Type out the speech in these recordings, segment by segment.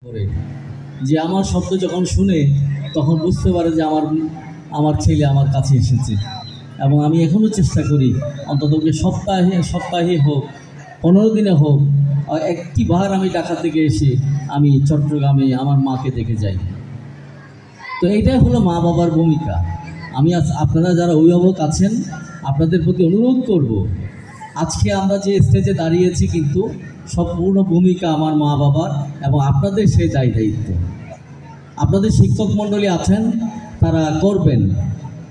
করে যে আমার শব্দ যখন শুনে তখন বুঝতে পারে যে আমার ছেলে আমার কাছে এসেছে। এবং আমি এখনও চেষ্টা করি অন্তত সপ্তাহে হোক 15 দিনে হোক একটি বার আমি ঢাকা থেকে এসে আমি চট্টগ্রামে আমার মাকে দেখে যাই। তো এটাই হলো মা বাবার ভূমিকা। আমি আপনারা যারা অভিভাবক আছেন আপনাদের প্রতি অনুরোধ করব, আজকে আমরা যে স্টেজে দাঁড়িয়েছি কিন্তু সম্পূর্ণ ভূমিকা আমার মা বাবার এবং আপনাদের সেই দায়িত্ব। আপনাদের শিক্ষক মণ্ডলী আছেন, তারা করবেন,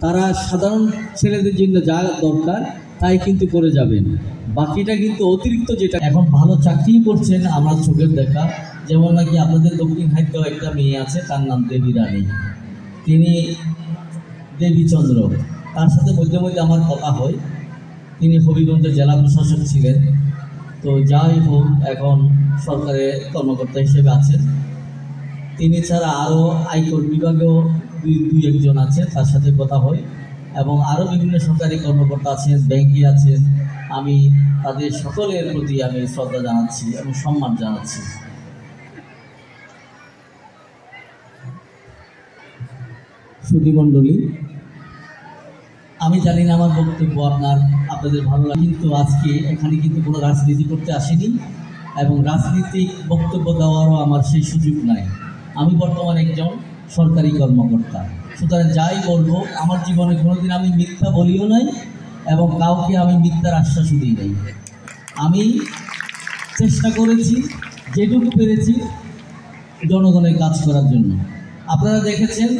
তারা সাধারণ ছেলেদের জন্য যা দরকার তাই কিন্তু করে যাবেন। বাকিটা কিন্তু অতিরিক্ত যেটা এখন ভালো চাকরি করছেন আমার চোখের দেখা, যেমন নাকি আপনাদের দক্ষিণ হাইতেও একটা মেয়ে আছে, তার নাম দেবী রানী, তিনি দেবীচন্দ্র, তার সাথে মধ্যে মধ্যে আমার কথা হয়। তিনি হবিগঞ্জের জেলা প্রশাসক ছিলেন। তো যাই হোক এখন সরকারের কর্মকর্তা হিসেবে আছেন। তিনি ছাড়া আরও আয়কর বিভাগেও দুই একজন আছেন, তার সাথে কথা হয়। এবং আরও বিভিন্ন সরকারি কর্মকর্তা আছেন, ব্যাংকে আছেন। আমি তাদের সকলের প্রতি আমি শ্রদ্ধা জানাচ্ছি এবং সম্মান জানাচ্ছি। সুধীমণ্ডলী, আমি জানি না আমার বক্তব্য আপনাদের ভালো লাগে, কিন্তু আজকে এখানে কিন্তু কোনো রাজনীতি করতে আসিনি এবং রাজনীতিক বক্তব্য দেওয়ারও আমার সেই সুযোগ নাই। আমি বর্তমানে একজন সরকারি কর্মকর্তা, সুতরাং যাই বলবো আমার জীবনে কোনোদিন আমি মিথ্যা বলিও নাই এবং কাউকে আমি মিথ্যার আশ্বাসও দিই নাই। আমি চেষ্টা করেছি যেটুকু পেরেছি জনগণের কাজ করার জন্য। আপনারা দেখেছেন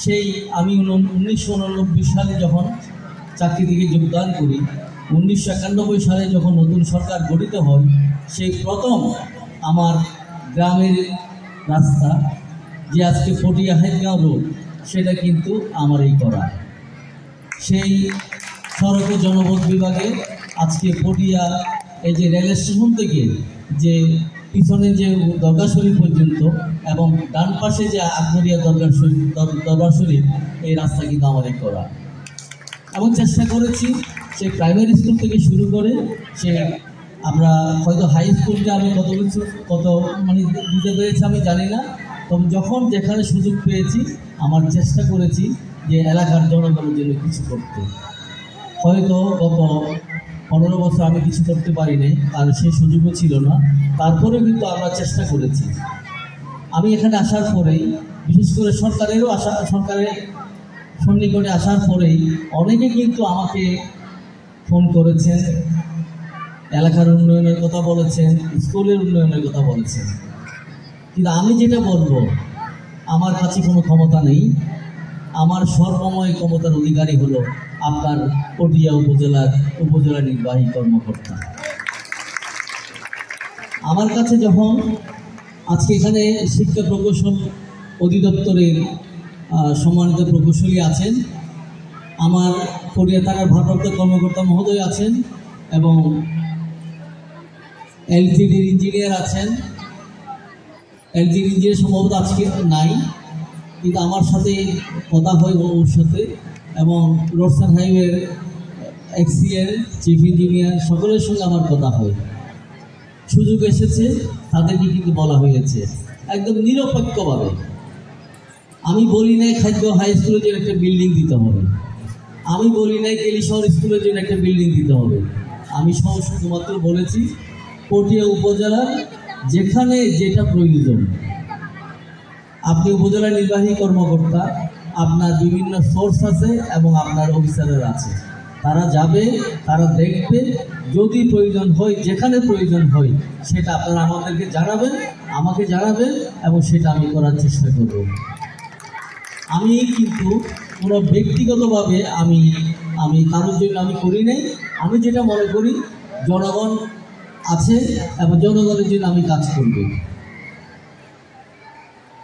সেই আমি 1989 সালে যখন চাকরি থেকে যোগদান করি, 1991 সালে যখন নতুন সরকার গঠিত হয়, সেই প্রথম আমার গ্রামের রাস্তা যে আজকে পটিয়া হাইগাঁও রোড, সেটা কিন্তু আমারই করা। সেই সড়ক জনপথ বিভাগে আজকে পটিয়া এই যে রেল স্টেশন থেকে যে পিছনে যে দরগা শরীফ পর্যন্ত এবং ডান পাশে যে আকবরিয়া দরবার শরীফ, এই রাস্তা কিন্তু আমাদের করা। এবং চেষ্টা করেছি সে প্রাইমারি স্কুল থেকে শুরু করে সে আমরা হয়তো হাই স্কুলকে আমি কত মানে দিতে পেরেছি আমি জানি না, তবে যখন যেখানে সুযোগ পেয়েছি আমার চেষ্টা করেছি যে এলাকার জনগণের জন্য কিছু করতে। হয়তো গত 15 বছর আমি কিছু করতে পারিনি, আর সেই সুযোগও ছিল না, তারপরেও কিন্তু আমরা চেষ্টা করেছি। আমি এখানে আসার পরেই, বিশেষ করে সরকারের সন্নিকটে আসার পরেই অনেকে কিন্তু আমাকে ফোন করেছেন, এলাকার উন্নয়নের কথা বলেছেন, স্কুলের উন্নয়নের কথা বলেছেন। কিন্তু আমি যেটা বলবো, আমার কাছে কোনো ক্ষমতা নেই। আমার সর্বময় ক্ষমতার অধিকারী হলো আপনার পটিয়া উপজেলা নির্বাহী কর্মকর্তা। আমার কাছে যখন আজকে এখানে শিক্ষা প্রকৌশল অধিদপ্তরের সম্মানিত প্রকৌশলী আছেন, আমার পটিয়া থানার ভারপ্রাপ্ত কর্মকর্তা মহোদয় আছেন এবং এলজিডির ইঞ্জিনিয়ার আছেন। এলজিডির ইঞ্জিনিয়ার সম্ভবত আজকে নাই, কিন্তু আমার সাথে কথা হয় ওর সাথে, এবং রোডস অ্যান্ড হাইওয়ের এক্সিএল চিফ ইঞ্জিনিয়ার সকলের সঙ্গে আমার কথা হয়। সুযোগ এসেছে তাদেরকে কিন্তু বলা হয়েছে একদম নিরপেক্ষভাবে। আমি বলি নাই খাদ্য হাই স্কুলের জন্য একটা বিল্ডিং দিতে হবে, আমি বলি নাই কেলিশহর স্কুলের জন্য একটা বিল্ডিং দিতে হবে। আমি শুধুমাত্র বলেছি পটিয়া উপজেলার যেখানে যেটা প্রয়োজন। আপনি উপজেলা নির্বাহী কর্মকর্তা, আপনার বিভিন্ন সোর্স আছে এবং আপনার অফিসাররা আছে, তারা যাবে, তারা দেখবে, যদি প্রয়োজন হয়, যেখানে প্রয়োজন হয় সেটা আপনারা আমাদেরকে জানাবেন, আমাকে জানাবেন, এবং সেটা আমি করার চেষ্টা করব। আমি কিন্তু কোনো ব্যক্তিগতভাবে আমি কারোর জন্য আমি করি নাই। আমি যেটা মনে করি জনগণ আছে এবং জনগণের জন্য আমি কাজ করব।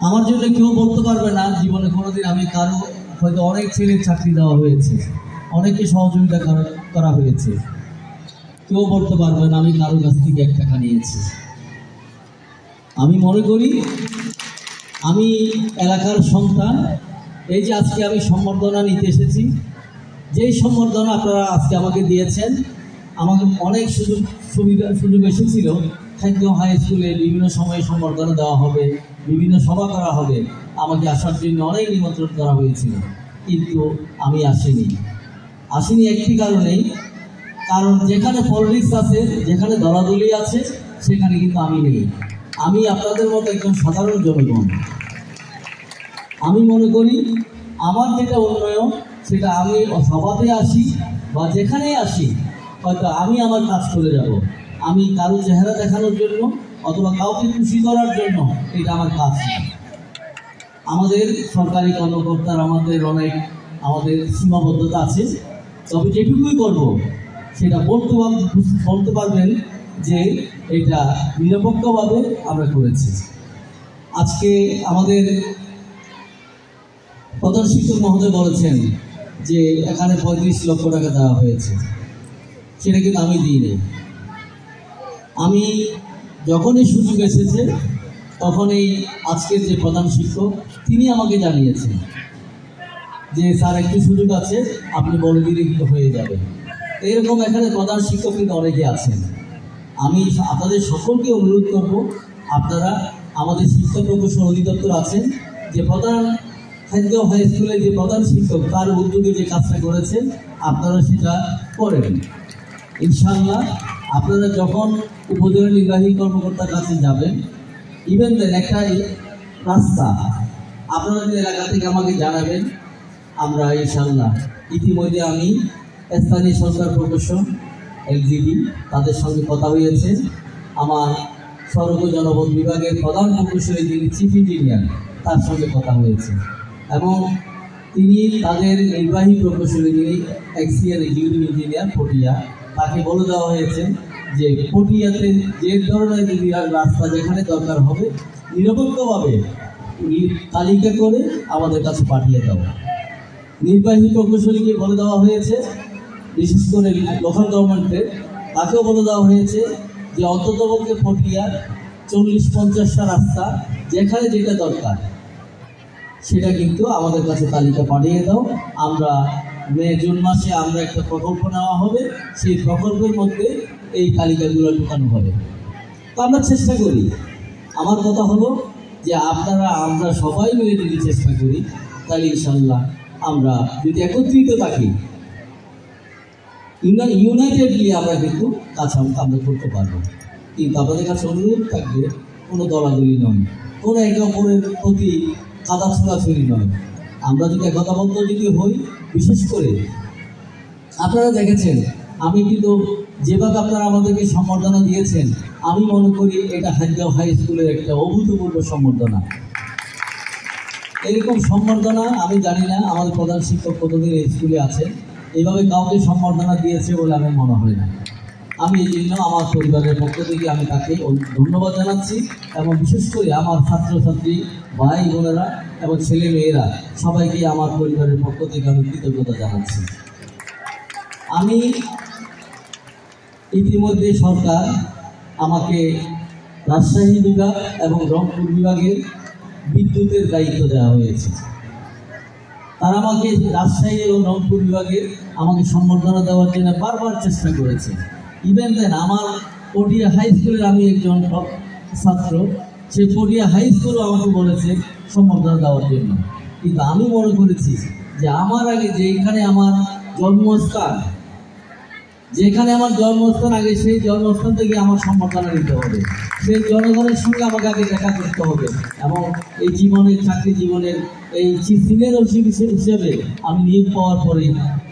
আমার জন্য কেউ বলতে পারবে না জীবনে কোনোদিন আমি কারো, হয়তো অনেক ছেলের চাকরি দেওয়া হয়েছে, অনেকে সহযোগিতা করা হয়েছে, কেউ বলতে পারবে না আমি কারো কাছ থেকে 1 টাকা নিয়েছি। আমি মনে করি আমি এলাকার সন্তান। এই যে আজকে আমি সম্বর্ধনা নিতে এসেছি, যেই সম্বর্ধনা আপনারা আজকে আমাকে দিয়েছেন, আমাকে অনেক সুযোগ এসেছিল খাদ্য হাই স্কুলে বিভিন্ন সময়ে সম্বর্ধনা দেওয়া হবে, বিভিন্ন সভা করা হবে। আমাকে আসার জন্য অনেক নিমন্ত্রণ করা হয়েছিল, কিন্তু আমি আসিনি একটি কারণেই, কারণ যেখানে পলিটিক্স আছে, যেখানে দলাদলি আছে, সেখানে কিন্তু আমি নেই। আমি আপনাদের মতো একজন সাধারণ জনগণ। আমি মনে করি আমার যেটা উন্নয়ন, সেটা আমি সভাতে আসি বা যেখানেই আসি, হয়তো আমি আমার কাজ করে যাব। আমি কারো চেহারা দেখানোর জন্য অথবা কাউকে খুশি করার জন্য এটা আমার কাজ না। আমাদের সরকারি কর্মকর্তার আমাদের সীমাবদ্ধতা আছে, তবে যেটুকুই করব সেটা বলতে পারবেন যে এটা নিরপেক্ষভাবে আমরা করেছি। আজকে আমাদের প্রধান শিক্ষক মহোদয় বলেছেন যে এখানে 35 লক্ষ টাকা দেওয়া হয়েছে, সেটা কিন্তু আমি দিইনি। আমি যখনই সুযোগ এসেছে তখনই আজকের যে প্রধান শিক্ষক তিনি আমাকে জানিয়েছেন যে স্যার একটু সুযোগ আছে, আপনি বলে দিলে কিন্তু হয়ে যাবে। এরকম এখানে প্রধান শিক্ষক কিন্তু অনেকে আছেন। আমি আপনাদের সকলকে অনুরোধ করব, আপনারা আমাদের শিক্ষা প্রকৌশল অধিদপ্তর আছেন, যে প্রধান খাদ্য হাই স্কুলের যে প্রধান শিক্ষক তার উদ্যোগে যে কাজটা করেছেন, আপনারা সেটা করেন। ইনশাআল্লাহ আপনারা যখন উপজেলা নির্বাহী কর্মকর্তার কাছে যাবেন, ইভেন দেন একটা রাস্তা আপনাদের এলাকা থেকে আমাকে জানাবেন। আমরা ইনশাআল্লাহ ইতিমধ্যে আমি স্থানীয় সরকার প্রকৌশল LGD তাদের সঙ্গে কথা হয়েছে। আমার সড়ক ও জনপথ বিভাগের প্রধান প্রকৌশলী যিনি চিফ ইঞ্জিনিয়ার, তার সঙ্গে কথা হয়েছে এবং তিনি তাদের নির্বাহী প্রকৌশলী যিনি এক্সিএল এক্সিকিউটিভ ইঞ্জিনিয়ার পটিয়া, তাকে বলে দেওয়া হয়েছে যে পটিয়াতে যে ধরনের রাস্তা যেখানে দরকার হবে নিরপেক্ষভাবে তালিকা করে আমাদের কাছে পাঠিয়ে দাও। নির্বাহী প্রকৌশলীকে বলে দেওয়া হয়েছে, বিশেষ করে লোকাল গভর্নমেন্টের, তাকেও বলে দেওয়া হয়েছে যে অন্ততপক্ষে পটিয়ার 40-50টা রাস্তা যেখানে যেটা দরকার সেটা কিন্তু আমাদের কাছে তালিকা পাঠিয়ে দাও। আমরা জুন মাসে আমরা একটা প্রকল্প নেওয়া হবে, সেই প্রকল্পের মধ্যে এই তালিকাগুলো ঢুকানো হবে। তো আমরা চেষ্টা করি। আমার কথা হলো যে আমরা সবাই মিলে যদি চেষ্টা করি, তাহলে ইনশাআল্লাহ আমরা যদি একত্রিত থাকি, ইউনাইটেডলি আমরা কিন্তু কাজ আমরা করতে পারবো। কিন্তু আপনাদের কাছে অনুরোধ থাকবে, কোনো দলাদলি নয়, কোনো একে অপরের প্রতি কাদা ছোড়াছুড়ি নয়। আমরা যদি একতাবদ্ধ যদি হই, বিশেষ করে আপনারা দেখেছেন আমি কিন্তু যেভাবে আপনারা আমাদেরকে সম্বর্ধনা দিয়েছেন, আমি মনে করি এটা খাদ্য হাই স্কুলের একটা অভূতপূর্ব সম্বর্ধনা। এরকম সম্বর্ধনা আমি জানি না আমাদের প্রধান শিক্ষক কতদিন এই স্কুলে আছেন, এইভাবে কাউকে সম্বর্ধনা দিয়েছে বলে আমার মনে হয় না। আমি এই জন্য আমার পরিবারের পক্ষ থেকে আমি তাকে ধন্যবাদ জানাচ্ছি এবং বিশেষ করে আমার ছাত্রছাত্রী ভাই বোনেরা এবং ছেলে মেয়েরা সবাইকে আমার পরিবারের পক্ষ থেকে আমি কৃতজ্ঞতা জানাচ্ছি। আমি ইতিমধ্যে সরকার আমাকে রাজশাহী বিভাগ এবং রংপুর বিভাগের বিদ্যুতের দায়িত্ব দেওয়া হয়েছে। তারা আমাকে রাজশাহী এবং রংপুর বিভাগে আমাকে সম্বর্ধনা দেওয়ার জন্য বারবার চেষ্টা করেছে। ইভেন দেন আমার পটিয়া হাই স্কুলের আমি একজন ছাত্র, সে পটিয়া হাই স্কুলও আমাকে বলেছে সম্বর্ধনা দেওয়ার জন্য। কিন্তু আমি মনে করেছি যে আমার আগে যেখানে আমার জন্মস্থান আগে সেই জন্মস্থান থেকে আমার সম্বর্ধনা দিতে হবে, সেই জনগণের সঙ্গে আমাকে আগে দেখা করতে হবে এবং এই জীবনের চাকরি জীবনের এই সিনিয়র হিসেবে আমি নিয়োগ পাওয়ার পরে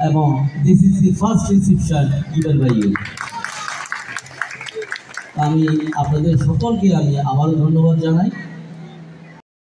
এবং this is the first reception given by you. আমি আপনাদের সকলকে আমি আবারও ধন্যবাদ জানাই।